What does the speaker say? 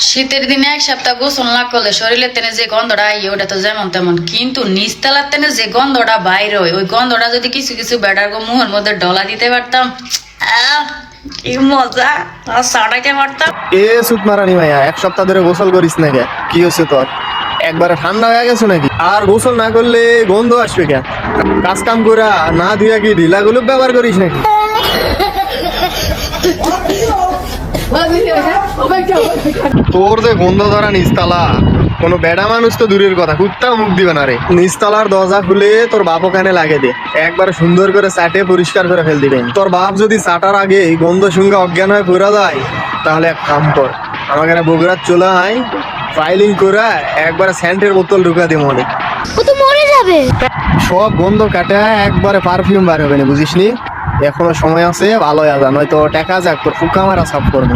শীতের দিনে এক সপ্তাহ গোসল না করলে শরীরের তেনে যে গন্ধটা ওটা তো যেমন তেমন, কিন্তু নিচতলার তেনে যে গন্ধটা বাইর হয় ওই গন্ধটা যদি কিছু কিছু বেটার মুহের মধ্যে ডলা দিতে পারতাম, কি মজা সাড়াইতে পারতাম। এ সুত মারানি ভাইয়া, এক সপ্তাহ ধরে গোসল করিস না কে? কি হচ্ছে তোর? একবারে ঠান্ডা হয়ে গেছে নাকি? আর গোসল না করলে গন্ধ আসবে কেন? কাজ কাম করা না ধুয়া কি ঢিলা গুলো ব্যবহার করিস নাকি? তোর যে গন্ধ ধরা নিচতলা, কোনো বেড়া মানুষ তো দূরের কথা, কুত্তা মুখ দিবে না রে। নিচতলার দরজা খুলে তোর বাপ ওখানে লাগে দে, একবার সুন্দর করে চাটে পরিষ্কার করে ফেল দিবেন। তোর বাপ যদি চাটার আগে গন্ধ শুঙ্গে অজ্ঞান হয়ে পড়া যায়, তাহলে এক কাম কর, আমাকে বগুড়ার চলে আয়, ফাইলিং করে একবারে স্যান্টের বোতল ঢুকা দে মনে। ও তো মরে যাবে। সব গন্ধ কাটা একবারে পারফিউম বার হবে না, বুঝিস নি? এখনো সময় আছে, ভালো আদা, নয়তো টাকা যাক তোর ফুকা মারা সাফ করবো।